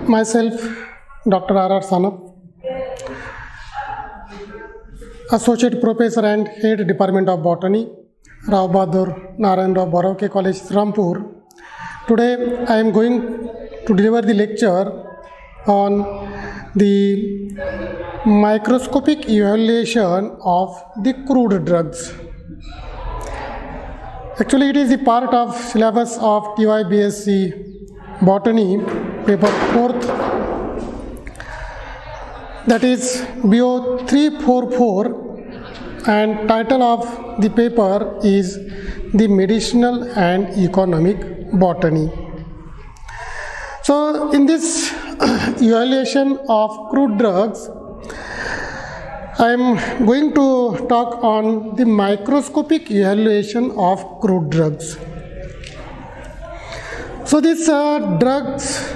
Myself, Dr. R. R. Sanap, Associate Professor and Head Department of Botany, Rao Bahadur Narayan Rao Boravke College, Rampur. Today I am going to deliver the lecture on the microscopic evaluation of the crude drugs. Actually, it is the part of syllabus of TY BSc Botany, paper 4th, that is BO 344, and title of the paper is The Medicinal and Economic Botany. So, in this evaluation of crude drugs, I am going to talk on the microscopic evaluation of crude drugs. So these drugs,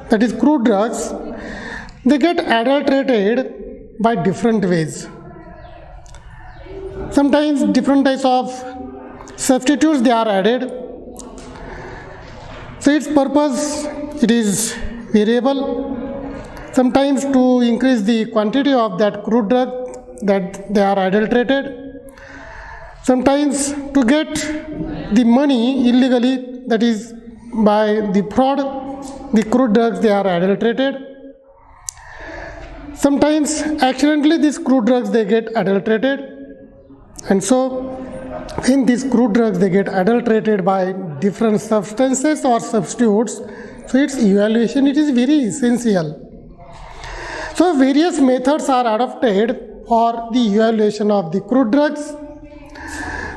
that is crude drugs, they get adulterated by different ways. Sometimes different types of substitutes they are added. So its purpose, it is variable. Sometimes to increase the quantity of that crude drug that they are adulterated. Sometimes to get the money illegally, that is by the fraud, the crude drugs they are adulterated. Sometimes accidentally these crude drugs they get adulterated, and so in these crude drugs they get adulterated by different substances or substitutes. So its evaluation, it is very essential. So various methods are adopted for the evaluation of the crude drugs.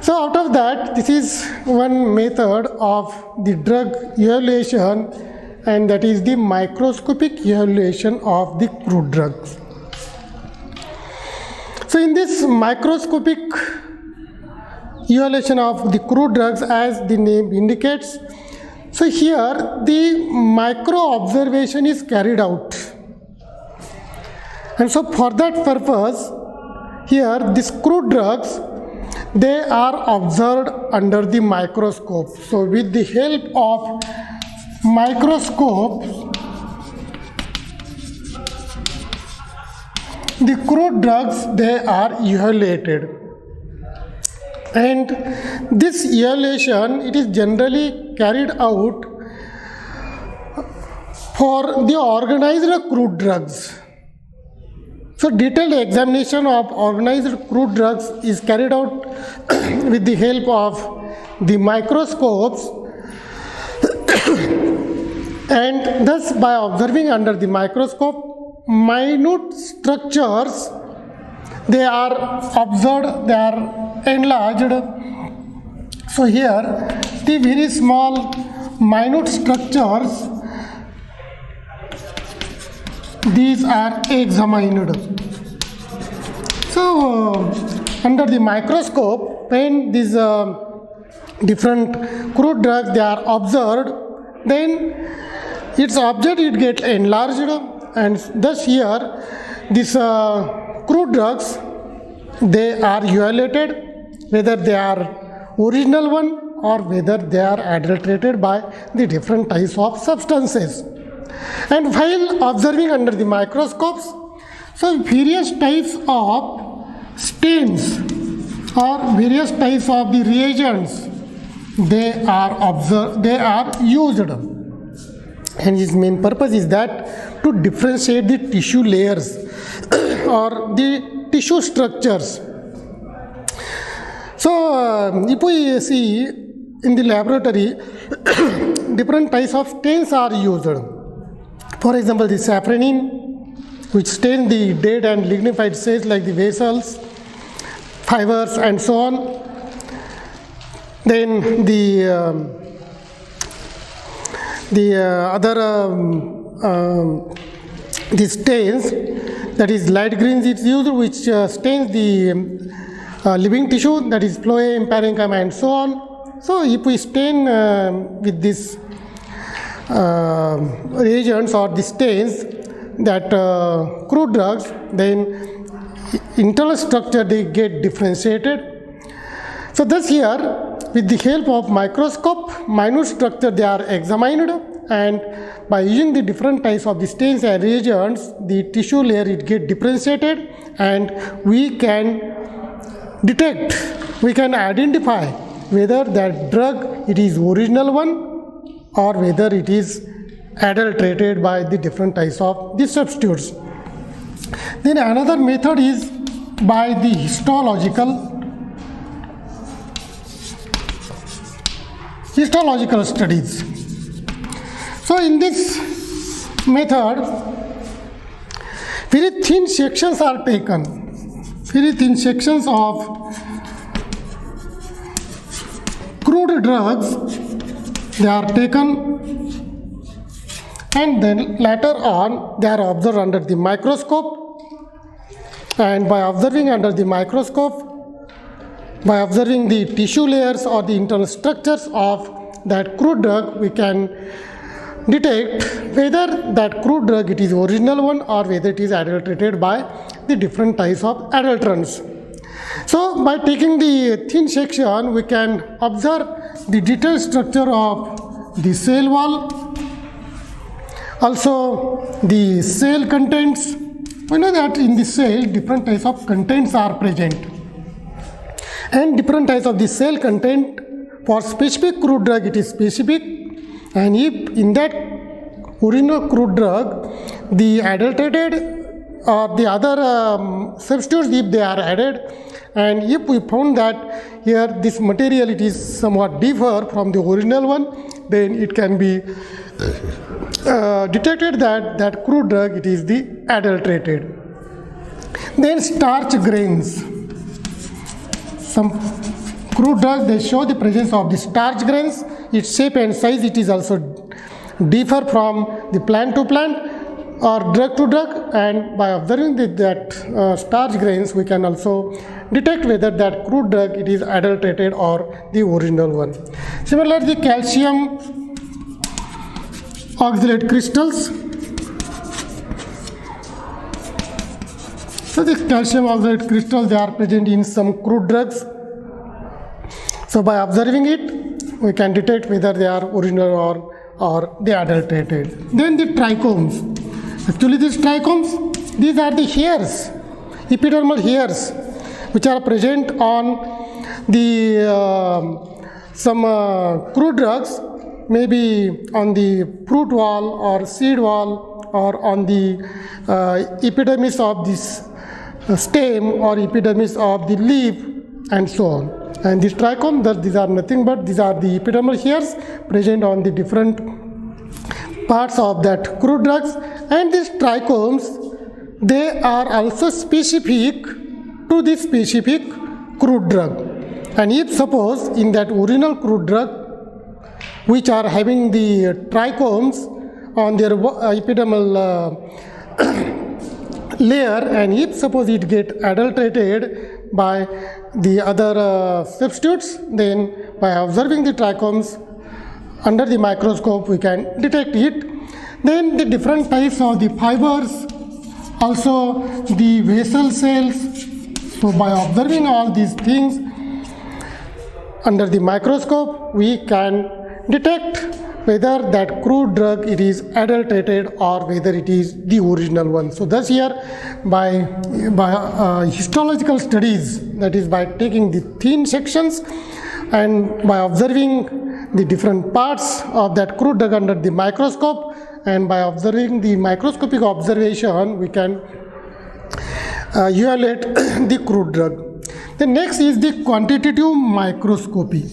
So out of that, this is one method of the drug evaluation, and that is the microscopic evaluation of the crude drugs. So in this microscopic evaluation of the crude drugs, as the name indicates, so here the micro observation is carried out. And so for that purpose, here these crude drugs, they are observed under the microscope. So with the help of microscope, the crude drugs, they are evaluated. And this evaluation, it is generally carried out for the organized crude drugs. So detailed examination of organized crude drugs is carried out with the help of the microscopes, and thus by observing under the microscope, minute structures, they are observed, they are enlarged. So here the very small minute structures, these are examined. So under the microscope, when these different crude drugs they are observed, then its object it gets enlarged, and thus here these crude drugs, they are evaluated whether they are original one or whether they are adulterated by the different types of substances. And while observing under the microscopes, so various types of stains or various types of the reagents, they are observed, they are used. And its main purpose is that to differentiate the tissue layers or the tissue structures. So if we see in the laboratory, different types of stains are used. For example, the safranin, which stain the dead and lignified cells like the vessels, fibers, and so on. Then the stains, that is light green is used, which stains the living tissue, that is phloem, parenchyma, and so on. So if we stain with this reagents or the stains that crude drugs, then internal structure they get differentiated. So thus here with the help of microscope, minute structure they are examined, and by using the different types of the stains and reagents, the tissue layer it get differentiated, and we can detect, we can identify whether that drug it is original one or whether it is adulterated by the different types of the substitutes. Then another method is by the histological studies. So in this method, very thin sections are taken, very thin sections of crude drugs, they are taken, and then later on they are observed under the microscope, and by observing under the microscope, by observing the tissue layers or the internal structures of that crude drug, we can detect whether that crude drug it is original one or whether it is adulterated by the different types of adulterants. So by taking the thin section, we can observe the detailed structure of the cell wall, also the cell contents. We know that in the cell different types of contents are present, and different types of the cell content for specific crude drug it is specific, and if in that original crude drug the adulterated or the other substitutes if they are added, and if we found that here this material it is somewhat differ from the original one, then it can be detected that that crude drug it is the adulterated. Then starch grains. Some crude drugs they show the presence of the starch grains. Its shape and size it is also differ from the plant to plant or drug to drug, and by observing that starch grains we can also detect whether that crude drug it is adulterated or the original one. Similarly, the calcium oxalate crystals. So the calcium oxalate crystals they are present in some crude drugs. So by observing it, we can detect whether they are original or they are adulterated. Then the trichomes. Actually these trichomes, these are the hairs, epidermal hairs, which are present on the some crude drugs, maybe on the fruit wall or seed wall or on the epidermis of this stem or epidermis of the leaf and so on. And these trichomes, these are nothing but these are the epidermal hairs present on the different parts of that crude drugs, and these trichomes they are also specific to this specific crude drug. And if suppose in that original crude drug which are having the trichomes on their epidermal layer, and if suppose it get adulterated by the other substitutes, then by observing the trichomes under the microscope we can detect it. Then the different types of the fibers, also the vessel cells. So by observing all these things under the microscope we can detect whether that crude drug it is adulterated or whether it is the original one. So thus here by histological studies, that is by taking the thin sections and by observing the different parts of that crude drug under the microscope, and by observing the microscopic observation we can evaluate the crude drug. The next is the quantitative microscopy.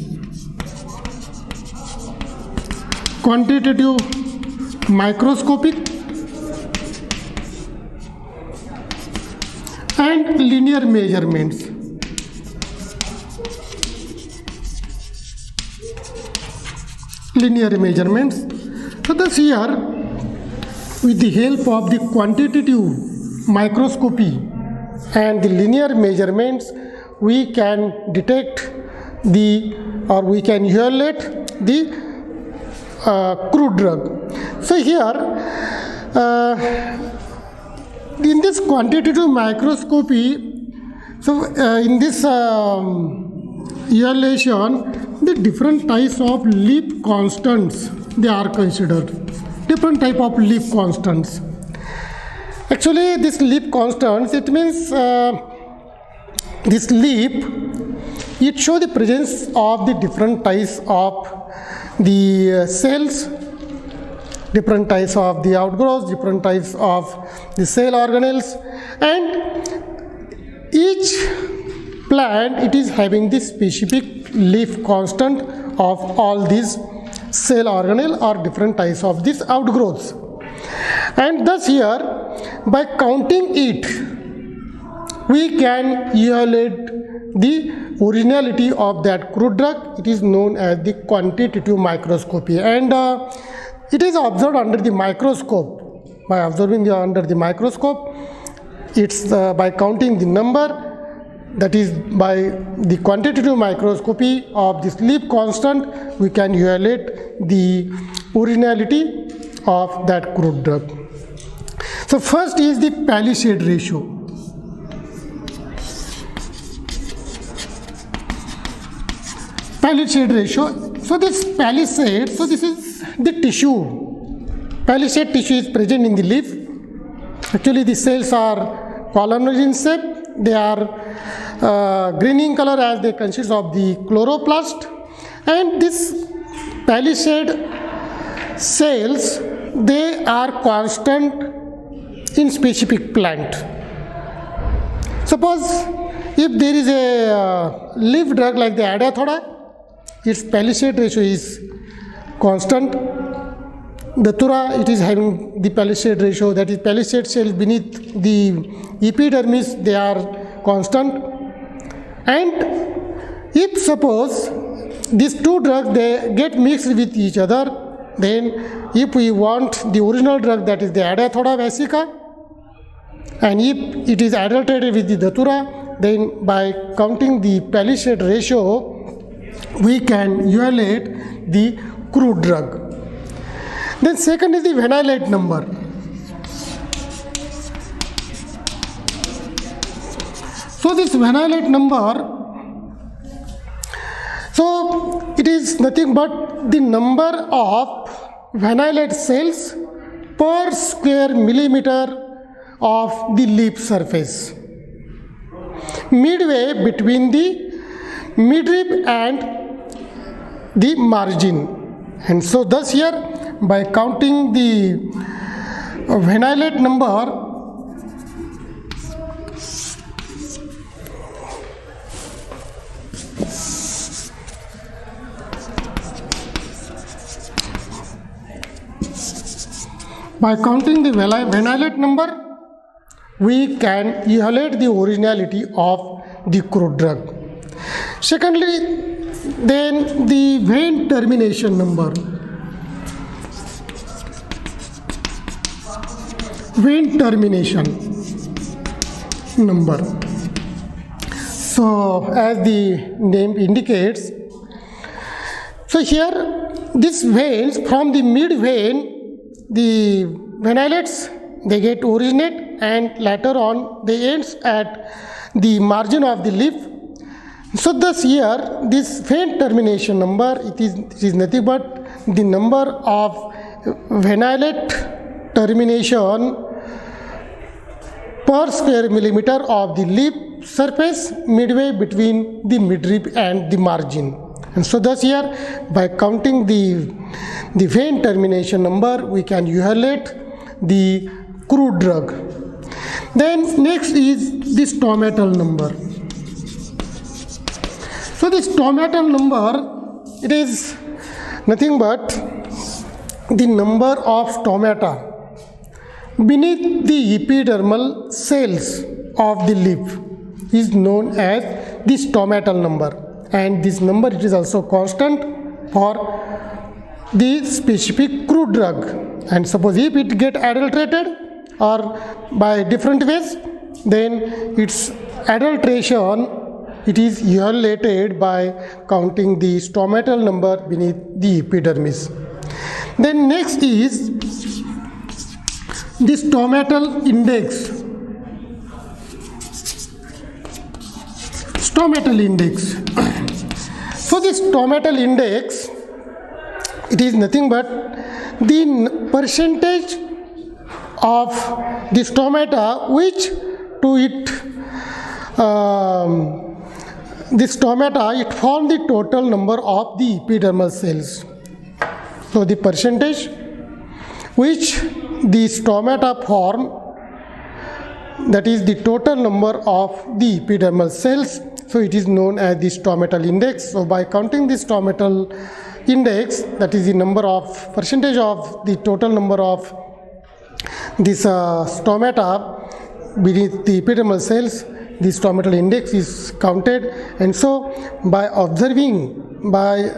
Quantitative microscopic and linear measurements. Linear measurements. So thus here, with the help of the quantitative microscopy and the linear measurements, we can detect we can evaluate the crude drug. So here, in this quantitative microscopy, so in this evaluation, the different types of leap constants they are considered. Different type of leaf constants. Actually, this leaf constants, it means this leaf, it shows the presence of the different types of the cells, different types of the outgrowths, different types of the cell organelles, and each plant, it is having this specific leaf constant of all these cell organelle or different types of these outgrowths. And thus here, by counting it, we can evaluate the originality of that crude drug. It is known as the quantitative microscopy, and it is observed under the microscope. By observing under the microscope, it's by counting the number, that is by the quantitative microscopy of this leaf constant, we can evaluate the originality of that crude drug. So first is the Palisade ratio. Palisade ratio. So this Palisade, so this is the tissue. Palisade tissue is present in the leaf. Actually the cells are columnar in shape. They are green in color as they consist of the chloroplast. And this Palisade cells, they are constant in specific plant. Suppose if there is a leaf drug like the Adiathoda, its Palisade ratio is constant. The Datura, it is having the Palisade ratio, that is Palisade cells beneath the epidermis, they are constant. And if suppose these two drugs, they get mixed with each other, then if we want the original drug, that is the Adiathoda vesica, and if it is adulterated with the Datura, then by counting the Palisade ratio, we can evaluate the crude drug. Then second is the Vanillate number. So this Vanillate number, so it is nothing but the number of Vanillate cells per square millimeter of the leaf surface, midway between the midrib and the margin. And so thus here, by counting the Vanillate number, Vanillate number, we can evaluate the originality of the crude drug. Secondly, then the vein termination number. Vein termination number. So as the name indicates, so here these veins, from the mid vein, the vanillates, they get originate, and later on they ends at the margin of the leaf. So thus here, this vein termination number, it is nothing but the number of vanillate termination per square millimeter of the leaf surface midway between the midrib and the margin. And so thus here, by counting the vein termination number, we can evaluate the crude drug. Then next is the stomatal number. So the stomatal number, it is nothing but the number of stomata beneath the epidermal cells of the leaf is known as the stomatal number, and this number, it is also constant for the specific crude drug. And suppose if it get adulterated or by different ways, then its adulteration, it is evaluated by counting the stomatal number beneath the epidermis. Then next is the stomatal index. Stomatal index. So this stomatal index, it is nothing but the percentage of the stomata which to it this stomata it form the total number of the epidermal cells. So the percentage which the stomata form, that is the total number of the epidermal cells, so it is known as the stomatal index. So by counting the stomatal index, that is the number of percentage of the total number of this stomata beneath the epidermal cells, the stomatal index is counted. And so by observing, by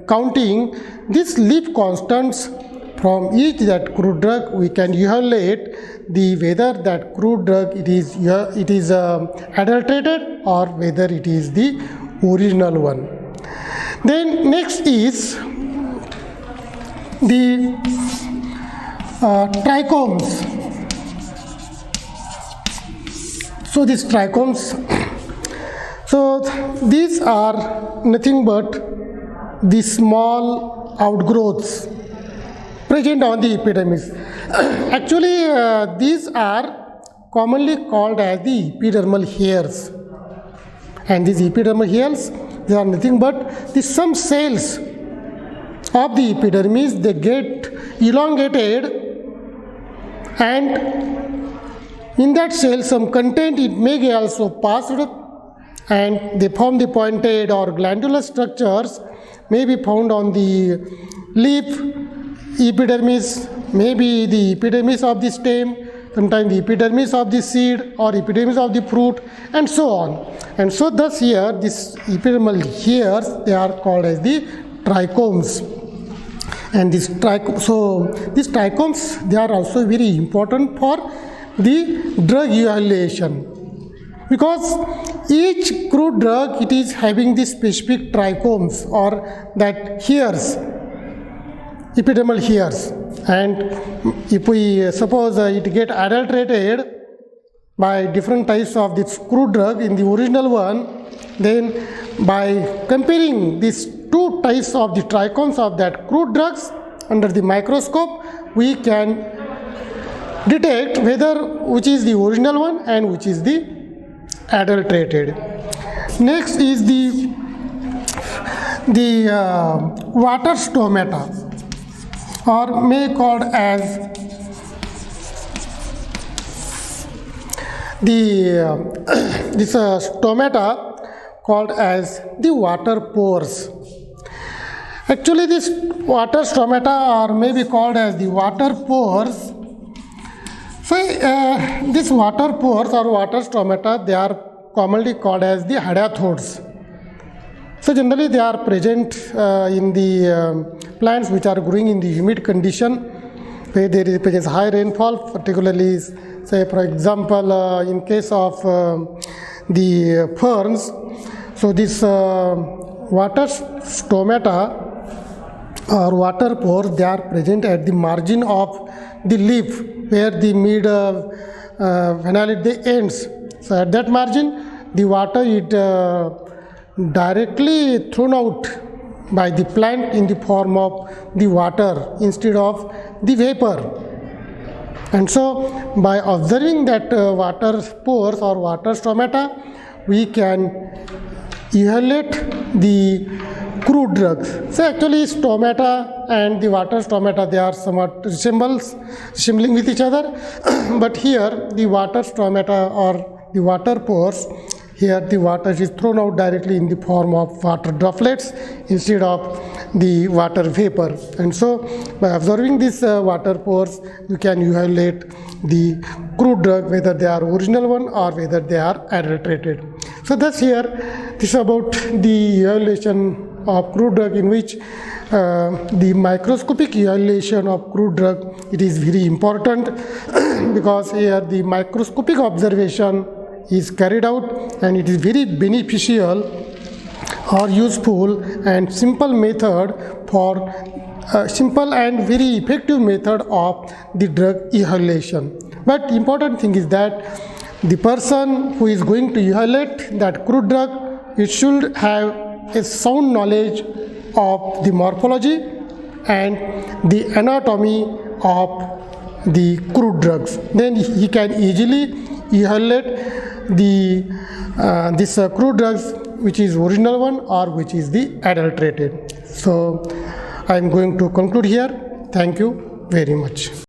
counting these leaf constants from each that crude drug, we can evaluate the whether that crude drug it is adulterated or whether it is the original one. Then next is the trichomes. So these trichomes, so these are nothing but the small outgrowths present on the epidermis. Actually, these are commonly called as the epidermal hairs. And these epidermal hairs, they are nothing but the some cells of the epidermis, they get elongated, and in that cell some content it may get also passed, and they form the pointed or glandular structures may be found on the leaf epidermis, maybe the epidermis of the stem, sometimes the epidermis of the seed or epidermis of the fruit, and so on. And so thus here this epidermal hairs, they are called as the trichomes. And these trichomes, they are also very important for the drug evaluation, because each crude drug it is having the specific trichomes or that hairs, epidermal hairs. And if we suppose it get adulterated by different types of this crude drug in the original one, then by comparing these two types of the trichomes of that crude drugs under the microscope, we can detect whether which is the original one and which is the adulterated. Next is the water stomata, or may called as this stomata called as the water pores. Actually, this water stomata or may be called as the water pores. So these water pores or water stomata, they are commonly called as the hadiathodes. So generally they are present in the plants which are growing in the humid condition where there is high rainfall, particularly say for example in case of the ferns. So this water stomata or water pores, they are present at the margin of the leaf where the mid phenolate ends. So at that margin the water it directly thrown out by the plant in the form of the water instead of the vapor. And so by observing that water pores or water stomata, we can evaluate the crude drugs. So actually stomata and the water stomata, they are somewhat resembling with each other. But here the water stomata or the water pores, here the water is thrown out directly in the form of water droplets instead of the water vapor. And so by observing these water pores, you can evaluate the crude drug whether they are original one or whether they are adulterated. So thus here this is about the evaluation of crude drug, in which the microscopic evaluation of crude drug, it is very important because here the microscopic observation is carried out and it is very beneficial or useful and simple method for simple and very effective method of the drug evaluation. But important thing is that the person who is going to evaluate that crude drug, it should have a sound knowledge of the morphology and the anatomy of the crude drugs. Then he can easily evaluate the this crude drugs which is original one or which is the adulterated. So I am going to conclude here. Thank you very much.